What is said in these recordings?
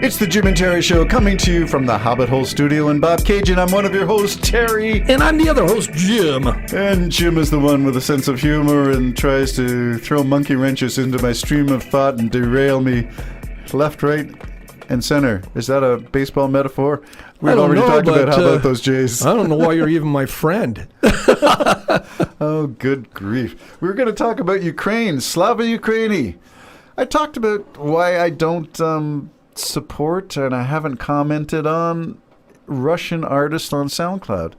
It's the Jim and Terry Show coming to you from the Hobbit Hole Studio in Bobcaygeon. I'm one of your hosts, Terry. And I'm the other host, Jim. And Jim is the one with a sense of humor and tries to throw monkey wrenches into my stream of thought and derail me left, right, and center. Is that a baseball metaphor? We've already talked about how about those Jays. I don't know why you're even my friend. Oh, good grief. We're going to talk about Ukraine, Slava Ukraini. I talked about why I don't support and I haven't commented on Russian artists on SoundCloud.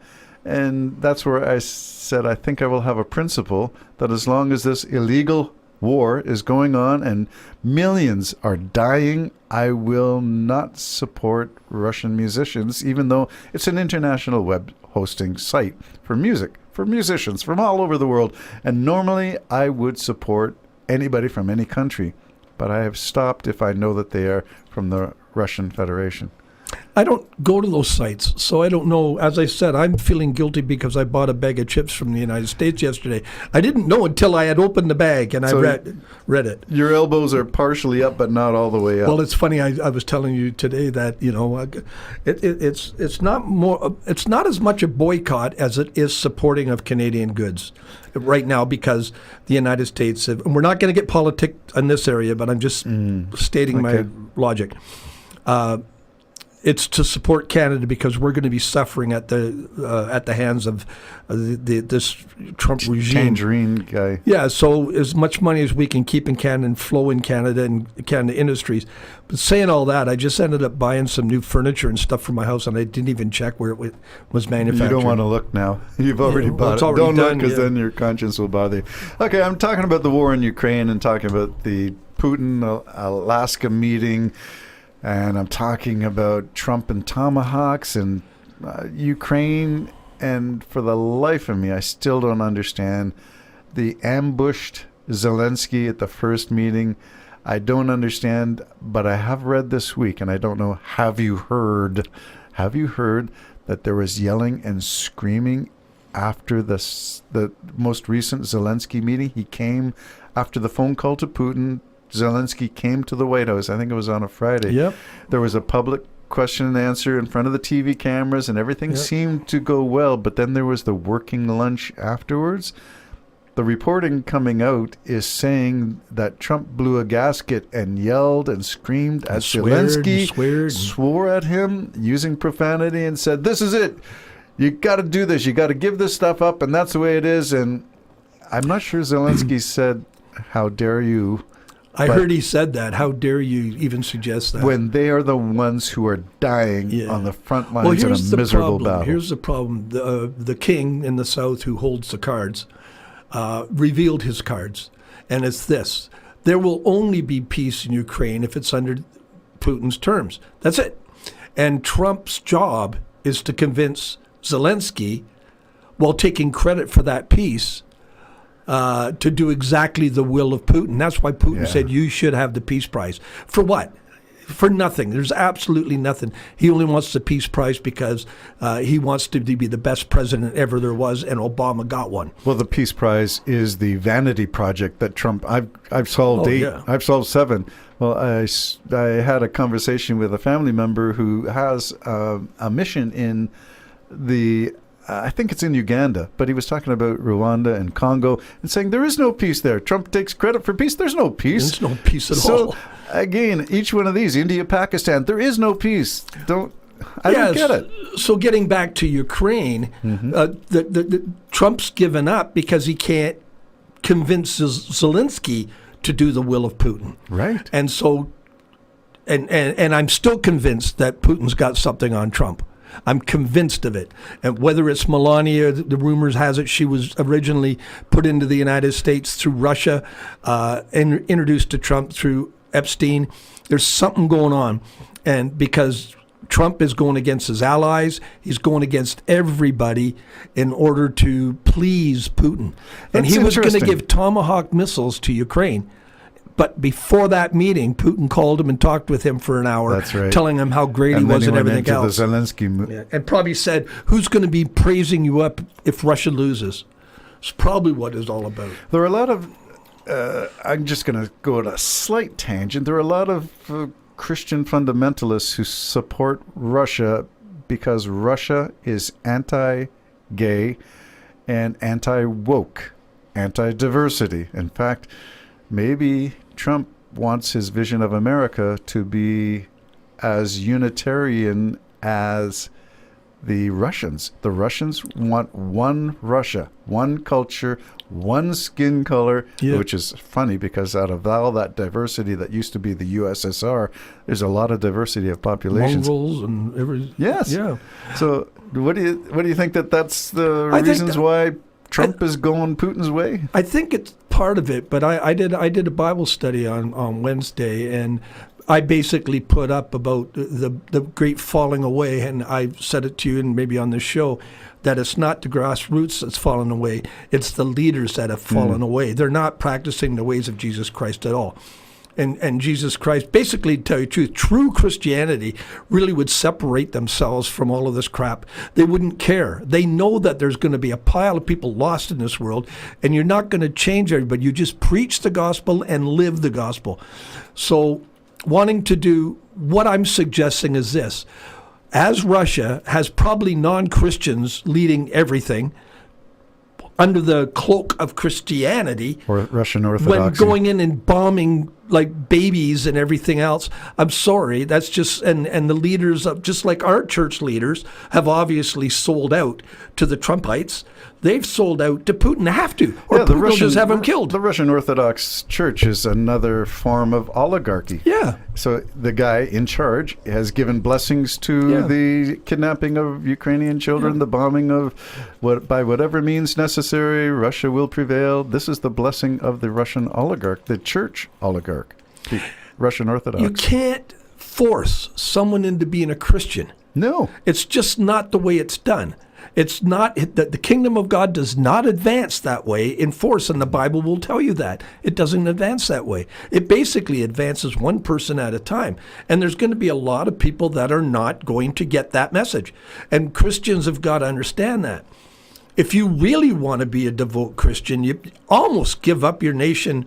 And that's where I said I think I will have a principle that as long as this illegal war is going on and millions are dying, I will not support Russian musicians, even though it's an international web hosting site for music, for musicians from all over the world. And normally I would support anybody from any country, but I have stopped if I know that they are from the Russian Federation. I don't go to those sites, so I don't know. As I said, I'm feeling guilty because I bought a bag of chips from the United States yesterday. I didn't know until I had opened the bag and So I read it. Your elbows are partially up, but not all the way up. Well, it's funny. I was telling you today that it's not as much a boycott as it is supporting of Canadian goods right now because the United States have, and we're not going to get politic in this area, but I'm just stating my logic. It's to support Canada because we're going to be suffering at the hands of this Trump regime. Tangerine guy. Yeah, so as much money as we can keep in Canada and flow in Canada and Canada industries. But saying all that, I just ended up buying some new furniture and stuff for my house, and I didn't even check where it was manufactured. You don't want to look now. You've already bought it. Don't look because then your conscience will bother you. Okay, I'm talking about the war in Ukraine and talking about the Putin-Alaska meeting. And I'm talking about Trump and tomahawks and Ukraine. And for the life of me, I still don't understand the ambushed Zelensky at the first meeting. I don't understand, but I have read this week, and I don't know, have you heard that there was yelling and screaming after the most recent Zelensky meeting? He came after the phone call to Putin. Zelensky came to the White House. I think it was on a Friday. Yep. There was a public question and answer in front of the TV cameras, and everything seemed to go well. But then there was the working lunch afterwards. The reporting coming out is saying that Trump blew a gasket and yelled and screamed at Zelensky, swore at him using profanity, and said, "This is it. You got to do this. You got to give this stuff up, and that's the way it is." And I'm not sure Zelensky said, "How dare you?" I heard he said that. How dare you even suggest that? When they are the ones who are dying on the front lines in a miserable battle. Here's the problem. The king in the south who holds the cards revealed his cards. And it's this. There will only be peace in Ukraine if it's under Putin's terms. That's it. And Trump's job is to convince Zelensky, while taking credit for that peace, to do exactly the will of Putin. That's why Putin said you should have the Peace Prize. For what? For nothing. There's absolutely nothing. He only wants the Peace Prize because he wants to be the best president ever there was, and Obama got one. Well, the Peace Prize is the vanity project that Trump. I've solved 8. Yeah. I've solved 7. Well, I had a conversation with a family member who has a mission in the. I think it's in Uganda, but he was talking about Rwanda and Congo and saying there is no peace there. Trump takes credit for peace. There's no peace. There's no peace at all. So, again, each one of these, India, Pakistan, there is no peace. I don't get it. So getting back to Ukraine, Trump's given up because he can't convince Zelensky to do the will of Putin. Right. And so, and I'm still convinced that Putin's got something on Trump. I'm convinced of it. And whether it's Melania, the rumors has it she was originally put into the United States through Russia and introduced to Trump through Epstein. There's something going on. And because Trump is going against his allies, he's going against everybody in order to please Putin. And he was going to give Tomahawk missiles to Ukraine. But before that meeting, Putin called him and talked with him for an hour, telling him how great he was and everything else. The Zelensky and probably said, who's going to be praising you up if Russia loses? It's probably what it's all about. There are a lot of, I'm just going to go on a slight tangent. There are a lot of Christian fundamentalists who support Russia because Russia is anti-gay and anti-woke, anti-diversity. In fact, maybe Trump wants his vision of America to be as unitarian as the Russians. The Russians want one Russia, one culture, one skin color, which is funny because out of all that diversity that used to be the USSR, there's a lot of diversity of populations. Mongols and every... Yes. Yeah. So what do you think that's the reasons why Trump is going Putin's way? I think it's part of it, but I did a Bible study on Wednesday, and I basically put up about the great falling away, and I said it to you and maybe on this show, that it's not the grassroots that's fallen away, it's the leaders that have fallen away. They're not practicing the ways of Jesus Christ at all. And Jesus Christ, basically, to tell you the truth, true Christianity really would separate themselves from all of this crap. They wouldn't care. They know that there's going to be a pile of people lost in this world, and you're not going to change everybody. You just preach the gospel and live the gospel. So wanting to do what I'm suggesting is this. As Russia has probably non-Christians leading everything under the cloak of Christianity, or Russian Orthodoxy, when going in and bombing like babies and everything else, I'm sorry, that's just, and the leaders of, just like our church leaders have obviously sold out to the Trumpites, they've sold out to Putin. They have to, or Putin will just have him killed. The Russian Orthodox Church is another form of oligarchy. Yeah. So the guy in charge has given blessings to the kidnapping of Ukrainian children, the bombing of, by whatever means necessary, Russia will prevail. This is the blessing of the Russian oligarch, the church oligarch, the Russian Orthodox. You can't force someone into being a Christian. No. It's just not the way it's done. It's not, the kingdom of God does not advance that way in force, and the Bible will tell you that. It doesn't advance that way. It basically advances one person at a time. And there's going to be a lot of people that are not going to get that message. And Christians have got to understand that. If you really want to be a devout Christian, you almost give up your nation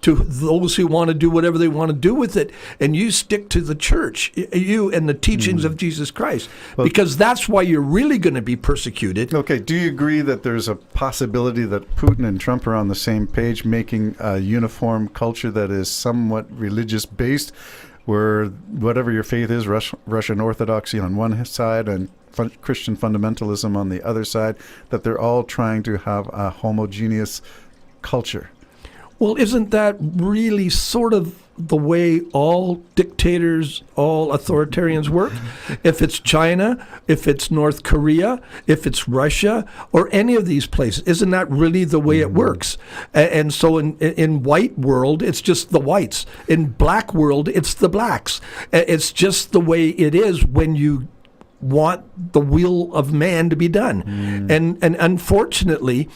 to those who want to do whatever they want to do with it, and you stick to the church, you and the teachings of Jesus Christ, because that's why you're really going to be persecuted. Okay, do you agree that there's a possibility that Putin and Trump are on the same page, making a uniform culture that is somewhat religious-based, where whatever your faith is, Russian Orthodoxy on one side and Christian fundamentalism on the other side, that they're all trying to have a homogeneous culture? Well, isn't that really sort of the way all dictators, all authoritarians work? If it's China, if it's North Korea, if it's Russia, or any of these places, isn't that really the way it works? And so in white world, it's just the whites. In black world, it's the blacks. It's just the way it is when you want the will of man to be done. And unfortunately,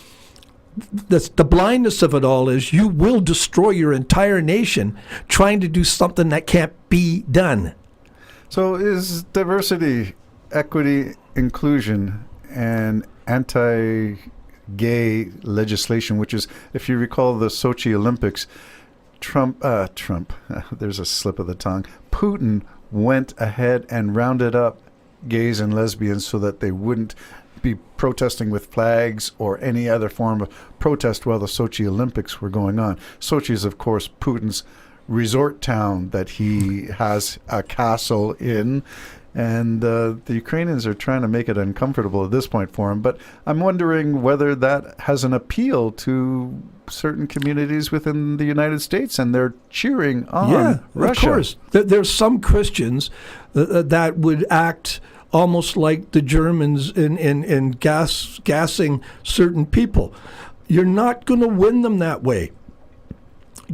the blindness of it all is you will destroy your entire nation trying to do something that can't be done. So is diversity, equity, inclusion, and anti-gay legislation, which is, if you recall the Sochi Olympics, Trump, there's a slip of the tongue, Putin went ahead and rounded up gays and lesbians so that they wouldn't be protesting with flags or any other form of protest while the Sochi Olympics were going on. Sochi is, of course, Putin's resort town that he has a castle in, and the Ukrainians are trying to make it uncomfortable at this point for him. But I'm wondering whether that has an appeal to certain communities within the United States, and they're cheering on Russia. Of course. There's some Christians that would act almost like the Germans in gassing certain people. You're not going to win them that way.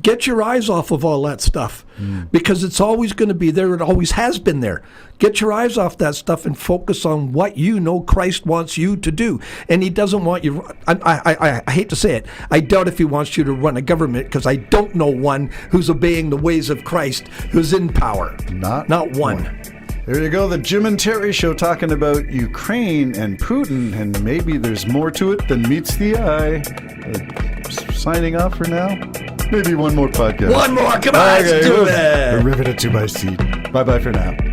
Get your eyes off of all that stuff, because it's always going to be there. It always has been there. Get your eyes off that stuff and focus on what you know Christ wants you to do. And he doesn't want you, I hate to say it, I doubt if he wants you to run a government, because I don't know one who's obeying the ways of Christ, who's in power. Not one. There you go, the Jim and Terry Show, talking about Ukraine and Putin, and maybe there's more to it than meets the eye. Signing off for now. Maybe one more podcast. One more, come on, let's do it. We're riveted to my seat. Bye-bye for now.